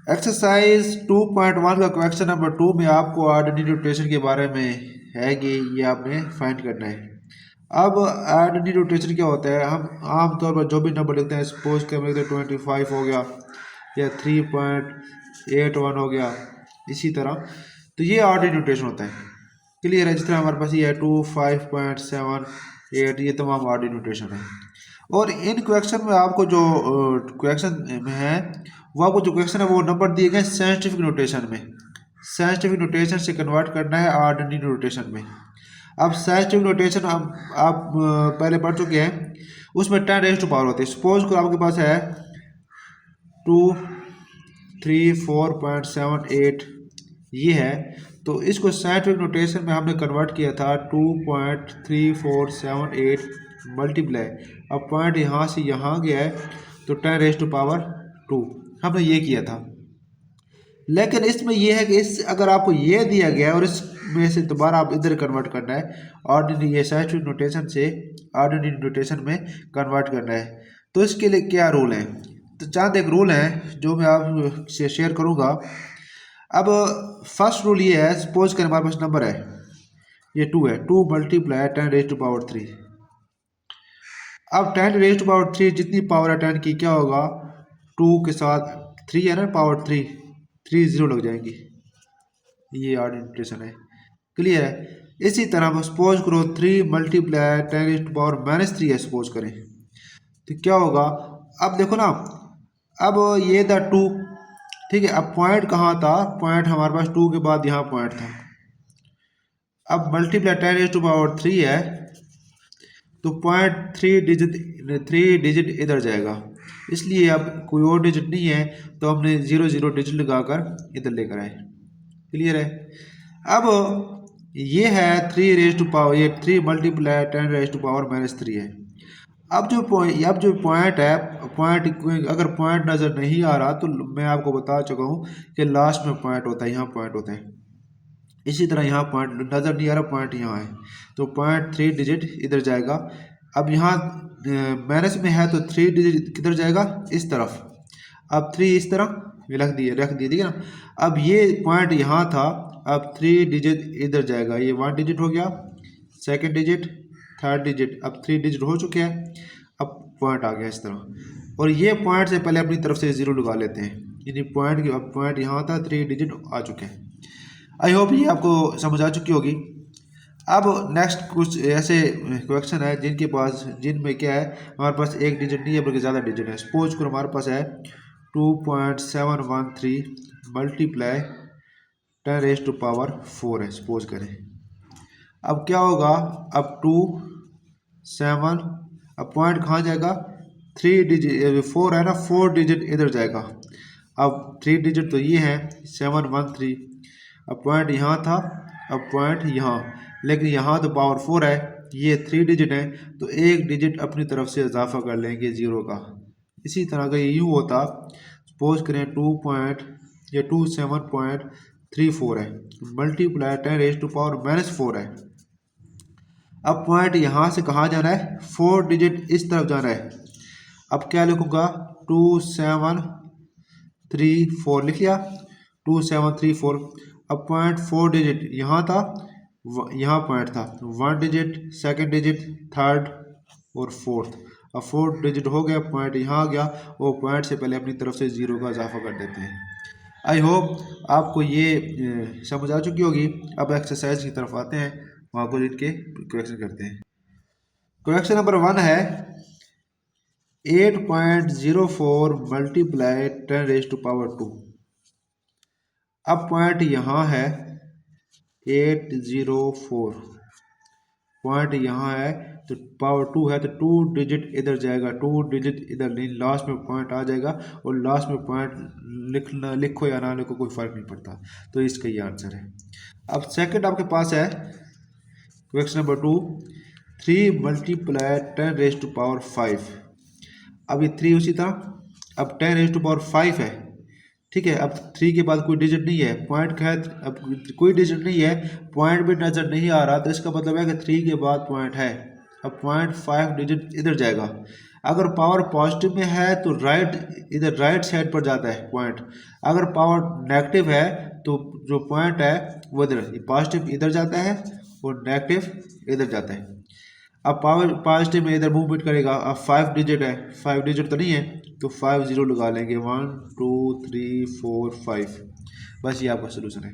Exercise 2.1 का question number 2 में आपको ऑर्डिनरी रोटेशन के बारे में है कि ये आपने फाइंड करना है। अब ऑर्डिनरी रोटेशन क्या होता है, हम आमतौर पर जो भी नंबर लिखते हैं, सपोज के हम लिखते हैं 25 हो गया या 3.81 हो गया, इसी तरह तो ये ऑर्डिनरी रोटेशन होता है। क्लियर है? जिस तरह हमारे पास ये है 25.78, ये तमाम ऑर्डिनरी रोटेशन है। और इन क्वेश्चन में आपको जो क्वेश्चन में है वो आपको जो क्वेश्चन है वो नंबर दिए गए साइंटिफिक नोटेशन में। साइंटिफिक नोटेशन से कन्वर्ट करना है ऑर्डिनरी नोटेशन में। अब साइंटिफिक नोटेशन आप पहले पढ़ चुके हैं, उसमें 10 रेज़ टू पावर होते हैं। सपोज को आपके पास है 234.78 ये है, तो इसको साइंटिफिक नोटेशन में हमने कन्वर्ट किया था 2.3478 मल्टीप्लाई, अब पॉइंट यहाँ से यहाँ गया है तो 10 रेज़ टू पावर 2 हमने ये किया था। लेकिन इसमें यह है कि इस अगर आपको ये दिया गया है और इसमें से दोबारा आप इधर कन्वर्ट करना है, ऑर्डिनरी ये साइंटिफिक नोटेशन से ऑर्डिनरी नोटेशन में कन्वर्ट करना है, तो इसके लिए क्या रूल है? तो चंद एक रूल है जो मैं आपसे शेयर करूँगा। अब फर्स्ट रूल ये है, सपोज करें हमारे पास नंबर है ये 2 है, 2 मल्टीप्लाई 10 रेज़ टू पावर 3। अब 10 रेज़ टू पावर 3 जितनी पावर है 10 की क्या होगा, 2 के साथ 3 है ना, पावर 3 जीरो लग जाएंगी, ये ऑर्डिनरी नोटेशन है। क्लियर है? इसी तरह हम सपोज करो 3 मल्टीप्लाई 10 रेज़ टू पावर -3 है, सपोज करें तो क्या होगा। अब देखो ना, अब ये था 2, ठीक है। अब पॉइंट कहाँ था, पॉइंट हमारे पास 2 के बाद यहाँ पॉइंट था। अब मल्टीप्लाई 10 रेज़ टू पावर 3 है तो पॉइंट 3 डिजिट इधर जाएगा, इसलिए अब कोई और डिजिट नहीं है तो हमने 0 डिजिट लगाकर इधर लेकर आए। क्लियर है? अब ये है 3 रेज़ टू पावर, ये 3 मल्टीप्लाई 10 रेज़ टू पावर -3 है। अब जो पॉइंट है, पॉइंट अगर पॉइंट नज़र नहीं आ रहा तो मैं आपको बता चुका हूँ कि लास्ट में पॉइंट होता है, यहाँ पॉइंट होता है। इसी तरह यहाँ पॉइंट नज़र नहीं आ रहा, पॉइंट यहाँ है तो पॉइंट 3 डिजिट इधर जाएगा। अब यहाँ माइनस में है तो 3 डिजिट किधर जाएगा, इस तरफ। अब 3 इस तरह रख दिए ठीक है ना। अब ये पॉइंट यहाँ था, अब 3 डिजिट इधर जाएगा, ये 1 डिजिट हो गया, सेकेंड डिजिट, थर्ड डिजिट, अब 3 डिजिट हो चुके हैं। अब पॉइंट आ गया इस तरह, और ये पॉइंट से पहले अपनी तरफ से 0 लगा लेते हैं, यानी पॉइंट अब पॉइंट यहाँ था, 3 डिजिट आ चुके हैं। आई होप ये आपको समझ आ चुकी होगी। अब नेक्स्ट कुछ ऐसे क्वेश्चन है जिनमें क्या है, हमारे पास एक डिजिट नहीं है बल्कि ज़्यादा डिजिट है। सपोज करो हमारे पास है 2.713 मल्टीप्लाई 10 रेज़ टू पावर 4 है, सपोज करें। अब क्या होगा, अब 2 7, अब पॉइंट कहाँ जाएगा, 3 डिजिट 4 है ना, 4 डिजिट इधर जाएगा। अब 3 डिजिट तो ये है 713, अब पॉइंट यहाँ था, अब पॉइंट यहाँ, लेकिन यहाँ तो पावर 4 है, ये 3 डिजिट है तो एक डिजिट अपनी तरफ से इजाफा कर लेंगे 0 का। इसी तरह का ये यूँ होता, सपोज करें 27.34 है मल्टीप्लाई 10 रेज़ टू पावर -4 है। अब पॉइंट यहाँ से कहाँ जाना है, 4 डिजिट इस तरफ जाना है। अब क्या लिखूँगा, 2734 लिख लिया, 2734। अब पॉइंट 4 डिजिट यहाँ था, यहाँ पॉइंट था, 1 डिजिट, सेकंड डिजिट, थर्ड और फोर्थ। अब 4 डिजिट हो गया, पॉइंट यहाँ आ गया, वो पॉइंट से पहले अपनी तरफ से 0 का इजाफा कर देते हैं। आई होप आपको ये समझ आ चुकी होगी। अब एक्सरसाइज की तरफ आते हैं, वहाँ को इनके क्वेश्चन करते हैं। क्वेश्चन नंबर 1 है 8.04 मल्टीप्लाई 10 रेज़ टू पावर 2। अब पॉइंट यहाँ है 804, पॉइंट यहाँ है तो पावर 2 है तो 2 डिजिट इधर जाएगा, 2 डिजिट इधर नहीं, लास्ट में पॉइंट आ जाएगा, और लास्ट में पॉइंट लिखो या ना लिखो कोई फ़र्क नहीं पड़ता, तो इसका ये आंसर है। अब सेकंड आपके पास है question number 2, 3 multiply 10 raise to power 5। अब ये 3 उसी तरह, अब 10 रेज़ टू पावर 5 है, ठीक है। अब 3 के बाद कोई डिजिट नहीं है, पॉइंट का है, अब कोई डिजिट नहीं है, पॉइंट भी नज़र नहीं आ रहा, तो इसका मतलब है कि 3 के बाद पॉइंट है। अब पॉइंट 5 डिजिट इधर जाएगा। अगर पावर पॉजिटिव में है तो इधर राइट साइड पर जाता है पॉइंट, अगर पावर नेगेटिव है तो जो पॉइंट है वो इधर, पॉजिटिव इधर जाता है और नेगेटिव इधर जाता है। अब पावर पॉजिटिव में इधर मूवमेंट करेगा। अब 5 डिजिट है, 5 डिजिट तो नहीं है तो 5 जीरो लगा लेंगे, 1 2 3 4 5। बस ये आपका सोल्यूशन है।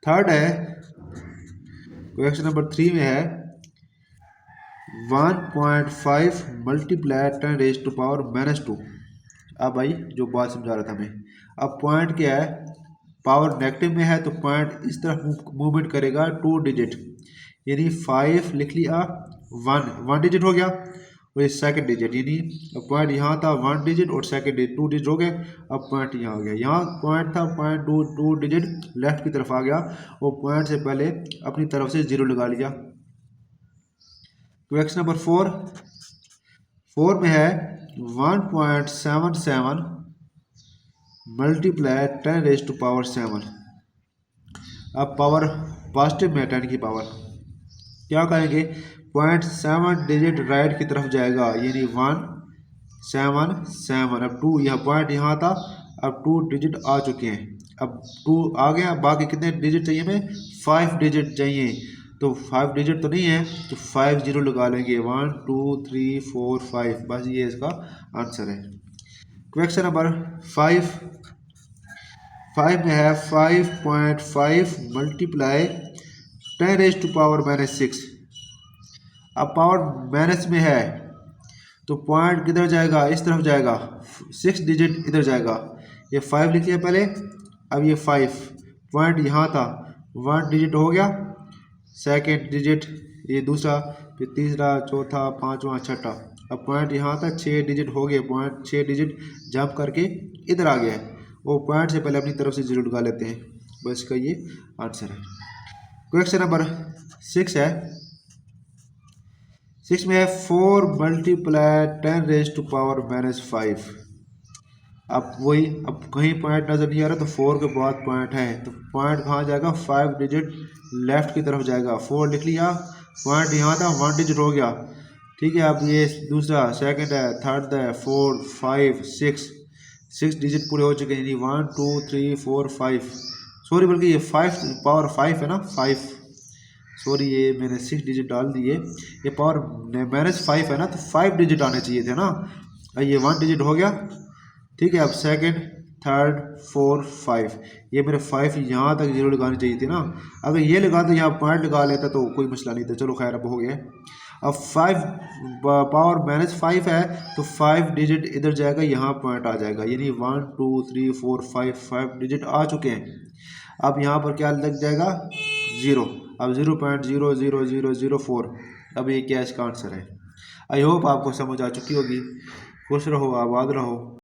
थर्ड है क्वेश्चन नंबर 3 में है 1.5 मल्टीप्लाई 10 रेज टू पावर -2। अब भाई जो बात समझा रहा था मैं, अब पॉइंट क्या है, पावर नेगेटिव में है तो पॉइंट इस तरफ मूवमेंट करेगा 2 डिजिट, यानी 5 लिख लिया, 1 डिजिट हो गया और ये सेकंड डिजिट, यानी पॉइंट यहाँ था 1 डिजिट और सेकंड डिजिट 2 डिजिट हो गए। अब पॉइंट यहाँ आ गया, यहाँ पॉइंट था पॉइंट 2 डिजिट लेफ्ट की तरफ आ गया और पॉइंट से पहले अपनी तरफ से 0 लगा लिया। क्वेश्चन नंबर 4 में है 1.77 मल्टीप्लाई 10 रेज टू पावर 7। अब पावर पॉजिटिव में 10 की पावर, क्या करेंगे, 0.7 डिजिट राइट की तरफ जाएगा, यानी 1 7 7। अब 2 यह पॉइंट यहाँ था, अब 2 डिजिट आ चुके हैं, अब 2 आ गया, बाकी कितने डिजिट चाहिए हमें, 5 डिजिट चाहिए, तो 5 डिजिट तो नहीं है तो 5 जीरो लगा लेंगे, 1 2 3 4 5। बस ये इसका आंसर है। क्वेश्चन नंबर 5 में है 5.5 मल्टीप्लाई 10 रेज टू पावर -6। अब पावर माइनस में है तो पॉइंट किधर जाएगा, इस तरफ जाएगा, 6 डिजिट इधर जाएगा, ये 5 लिख लिया पहले। अब ये 5 पॉइंट यहाँ था, 1 डिजिट हो गया, सेकंड डिजिट ये दूसरा, फिर तीसरा, चौथा, पांचवा, छठा। अब पॉइंट यहाँ था, 6 डिजिट हो गए, पॉइंट 6 डिजिट जंप करके इधर आ गया है, वो पॉइंट से पहले अपनी तरफ से 0 लगा लेते हैं। बस इसका ये आंसर है। क्वेश्चन नंबर 6 है, 6 में है 4 मल्टीप्लाई 10 रेज टू पावर -5। अब वही, अब कहीं पॉइंट नज़र नहीं आ रहा तो 4 के बाद पॉइंट है, तो पॉइंट कहाँ जाएगा, 5 डिजिट लेफ्ट की तरफ जाएगा, 4 लिख लिया, पॉइंट यहाँ था, 1 डिजिट हो गया, ठीक है। अब ये दूसरा, सेकंड है, थर्ड है, 4 5 6 डिजिट पूरे हो चुके हैं, यानी 1 2 3 4 5, सॉरी बल्कि ये 5 पावर 5 है ना, 5 सॉरी, ये मैंने 6 डिजिट डाल दिए, ये पावर -5 है ना, तो 5 डिजिट आने चाहिए थे ना, ये 1 डिजिट हो गया, ठीक है। अब सेकंड, थर्ड, 4 5, ये मेरे 5 यहाँ तक 0 लगानी चाहिए थी ना, अगर ये लगा तो यहाँ पॉइंट लगा लेता तो कोई मसला नहीं था, चलो खैर अब हो गया। अब 5 पावर -5 है तो 5 डिजिट इधर जाएगा, यहाँ पॉइंट आ जाएगा, यानी 1 2 3 4 5 डिजिट आ चुके हैं। अब यहाँ पर क्या लग जाएगा, 0। अब 0.00004, अब ये क्या इसका आंसर है। आई होप आपको समझ आ चुकी होगी। खुश रहो, आबाद रहो।